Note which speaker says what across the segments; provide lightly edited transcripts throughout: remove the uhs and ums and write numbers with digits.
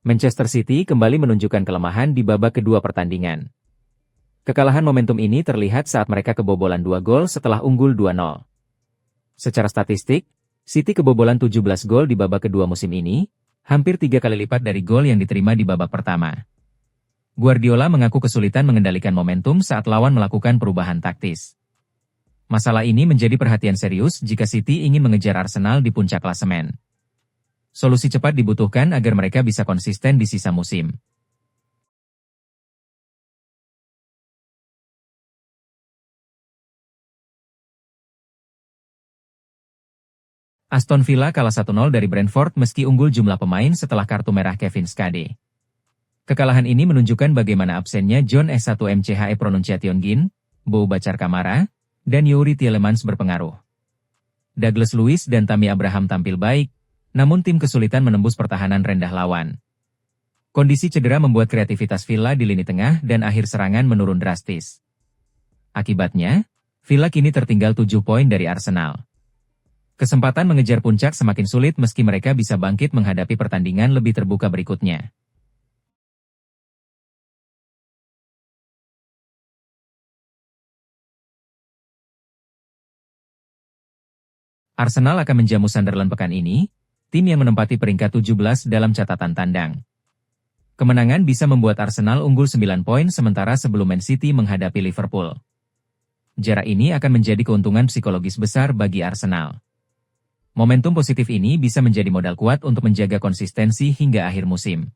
Speaker 1: Manchester City kembali menunjukkan kelemahan di babak kedua pertandingan. Kekalahan momentum ini terlihat saat mereka kebobolan 2 gol setelah unggul 2-0. Secara statistik, City kebobolan 17 gol di babak kedua musim ini, hampir 3 kali lipat dari gol yang diterima di babak pertama. Guardiola mengaku kesulitan mengendalikan momentum saat lawan melakukan perubahan taktis. Masalah ini menjadi perhatian serius jika City ingin mengejar Arsenal di puncak klasemen. Solusi cepat dibutuhkan agar mereka bisa konsisten di sisa musim. Aston Villa kalah 1-0 dari Brentford meski unggul jumlah pemain setelah kartu merah Kevin Skade. Kekalahan ini menunjukkan bagaimana absennya John S1MCHE Pronunciation Gin, Boubacar Kamara, dan Youri Tielemans berpengaruh. Douglas Luiz dan Tammy Abraham tampil baik, namun tim kesulitan menembus pertahanan rendah lawan. Kondisi cedera membuat kreativitas Villa di lini tengah dan akhir serangan menurun drastis. Akibatnya, Villa kini tertinggal 7 poin dari Arsenal. Kesempatan mengejar puncak semakin sulit meski mereka bisa bangkit menghadapi pertandingan lebih terbuka berikutnya. Arsenal akan menjamu Sunderland pekan ini, tim yang menempati peringkat 17 dalam catatan tandang. Kemenangan bisa membuat Arsenal unggul 9 poin sementara sebelum Man City menghadapi Liverpool. Jarak ini akan menjadi keuntungan psikologis besar bagi Arsenal. Momentum positif ini bisa menjadi modal kuat untuk menjaga konsistensi hingga akhir musim.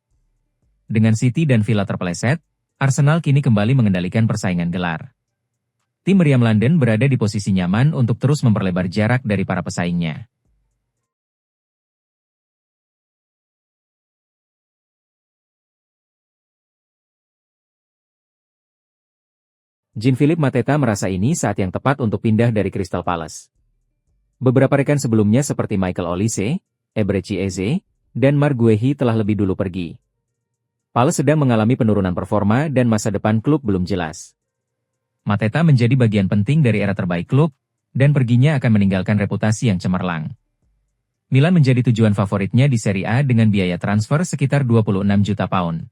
Speaker 1: Dengan City dan Villa terpeleset, Arsenal kini kembali mengendalikan persaingan gelar. Tim meriam London berada di posisi nyaman untuk terus memperlebar jarak dari para pesaingnya. Jean-Philippe Mateta merasa ini saat yang tepat untuk pindah dari Crystal Palace. Beberapa rekan sebelumnya seperti Michael Olise, Eberechi Eze, dan Marc Guehi telah lebih dulu pergi. Palace sedang mengalami penurunan performa dan masa depan klub belum jelas. Mateta menjadi bagian penting dari era terbaik klub, dan perginya akan meninggalkan reputasi yang cemerlang. Milan menjadi tujuan favoritnya di Serie A dengan biaya transfer sekitar 26 juta pound.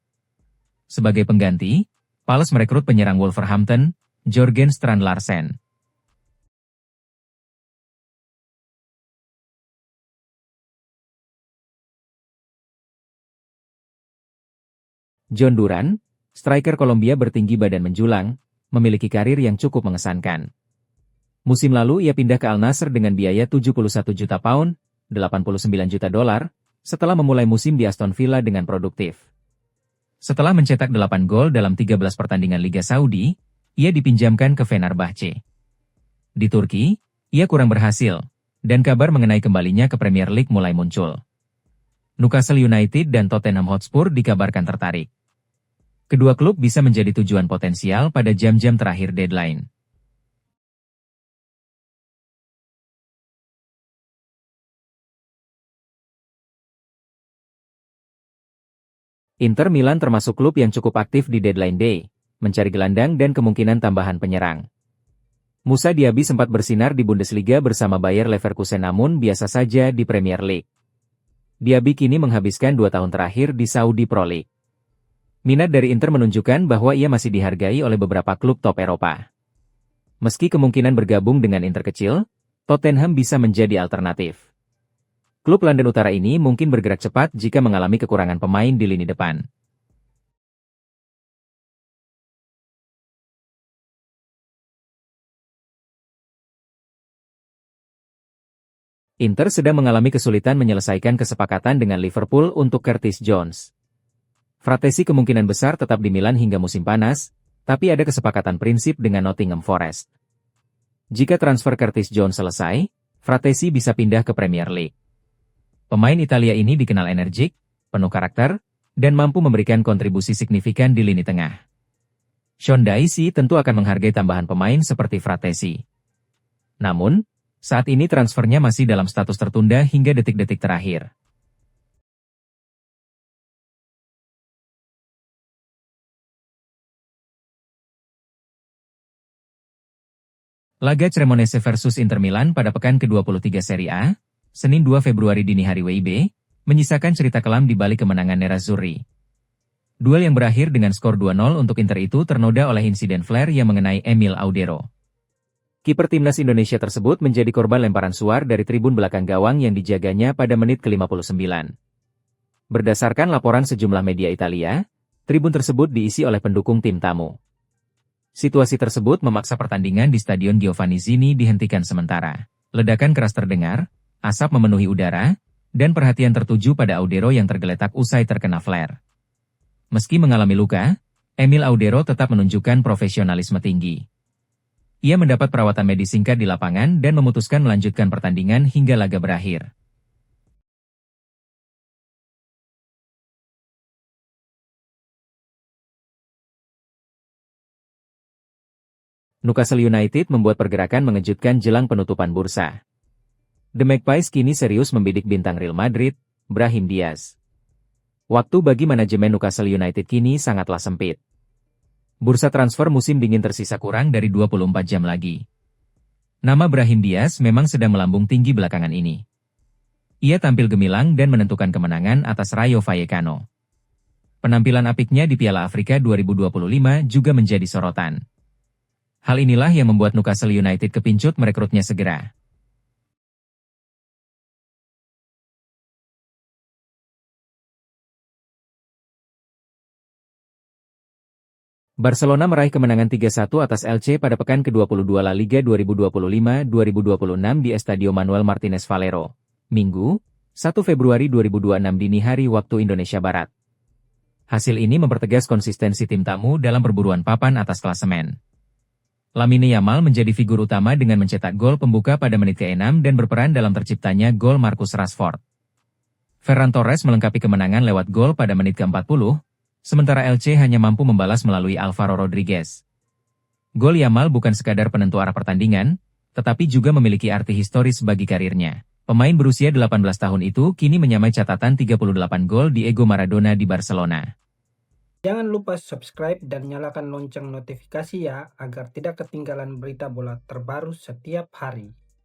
Speaker 1: Sebagai pengganti, Palace merekrut penyerang Wolverhampton, Jørgen Strand Larsen. John Duran, striker Kolombia bertinggi badan menjulang, memiliki karir yang cukup mengesankan. Musim lalu ia pindah ke Al Nassr dengan biaya 71 juta pound, 89 juta dolar, setelah memulai musim di Aston Villa dengan produktif. Setelah mencetak 8 gol dalam 13 pertandingan Liga Saudi, ia dipinjamkan ke Fenerbahce. Di Turki, ia kurang berhasil, dan kabar mengenai kembalinya ke Premier League mulai muncul. Newcastle United dan Tottenham Hotspur dikabarkan tertarik. Kedua klub bisa menjadi tujuan potensial pada jam-jam terakhir deadline. Inter Milan termasuk klub yang cukup aktif di deadline day, mencari gelandang dan kemungkinan tambahan penyerang. Moussa Diaby sempat bersinar di Bundesliga bersama Bayer Leverkusen namun biasa saja di Premier League. Diaby kini menghabiskan 2 tahun terakhir di Saudi Pro League. Minat dari Inter menunjukkan bahwa ia masih dihargai oleh beberapa klub top Eropa. Meski kemungkinan bergabung dengan Inter kecil, Tottenham bisa menjadi alternatif. Klub London Utara ini mungkin bergerak cepat jika mengalami kekurangan pemain di lini depan. Inter sedang mengalami kesulitan menyelesaikan kesepakatan dengan Liverpool untuk Curtis Jones. Fratesi kemungkinan besar tetap di Milan hingga musim panas, tapi ada kesepakatan prinsip dengan Nottingham Forest. Jika transfer Curtis Jones selesai, Fratesi bisa pindah ke Premier League. Pemain Italia ini dikenal energik, penuh karakter, dan mampu memberikan kontribusi signifikan di lini tengah. Sean Dyche tentu akan menghargai tambahan pemain seperti Fratesi. Namun, saat ini transfernya masih dalam status tertunda hingga detik-detik terakhir. Laga Cremonese versus Inter Milan pada pekan ke-23 Serie A, Senin 2 Februari dini hari WIB, menyisakan cerita kelam di balik kemenangan Nerazzurri. Duel yang berakhir dengan skor 2-0 untuk Inter itu ternoda oleh insiden flare yang mengenai Emil Audero. Kiper timnas Indonesia tersebut menjadi korban lemparan suar dari tribun belakang gawang yang dijaganya pada menit ke-59. Berdasarkan laporan sejumlah media Italia, tribun tersebut diisi oleh pendukung tim tamu. Situasi tersebut memaksa pertandingan di Stadion Giovanni Zini dihentikan sementara. Ledakan keras terdengar, asap memenuhi udara, dan perhatian tertuju pada Audero yang tergeletak usai terkena flare. Meski mengalami luka, Emil Audero tetap menunjukkan profesionalisme tinggi. Ia mendapat perawatan medis singkat di lapangan dan memutuskan melanjutkan pertandingan hingga laga berakhir. Newcastle United membuat pergerakan mengejutkan jelang penutupan bursa. The Magpies kini serius membidik bintang Real Madrid, Brahim Diaz. Waktu bagi manajemen Newcastle United kini sangatlah sempit. Bursa transfer musim dingin tersisa kurang dari 24 jam lagi. Nama Brahim Diaz memang sedang melambung tinggi belakangan ini. Ia tampil gemilang dan menentukan kemenangan atas Rayo Vallecano. Penampilan apiknya di Piala Afrika 2025 juga menjadi sorotan. Hal inilah yang membuat Newcastle United kepincut merekrutnya segera. Barcelona meraih kemenangan 3-1 atas Elche pada pekan ke-22 La Liga 2025-2026 di Estadio Manuel Martínez Valero, Minggu, 1 Februari 2026 dini hari waktu Indonesia Barat. Hasil ini mempertegas konsistensi tim tamu dalam perburuan papan atas klasemen. Lamine Yamal menjadi figur utama dengan mencetak gol pembuka pada menit ke-6 dan berperan dalam terciptanya gol Marcus Rashford. Ferran Torres melengkapi kemenangan lewat gol pada menit ke-40, sementara Elche hanya mampu membalas melalui Alvaro Rodriguez. Gol Yamal bukan sekadar penentu arah pertandingan, tetapi juga memiliki arti historis bagi karirnya. Pemain berusia 18 tahun itu kini menyamai catatan 38 gol Diego Maradona di Barcelona.
Speaker 2: Jangan lupa subscribe dan nyalakan lonceng notifikasi ya, agar tidak ketinggalan berita bola terbaru setiap hari.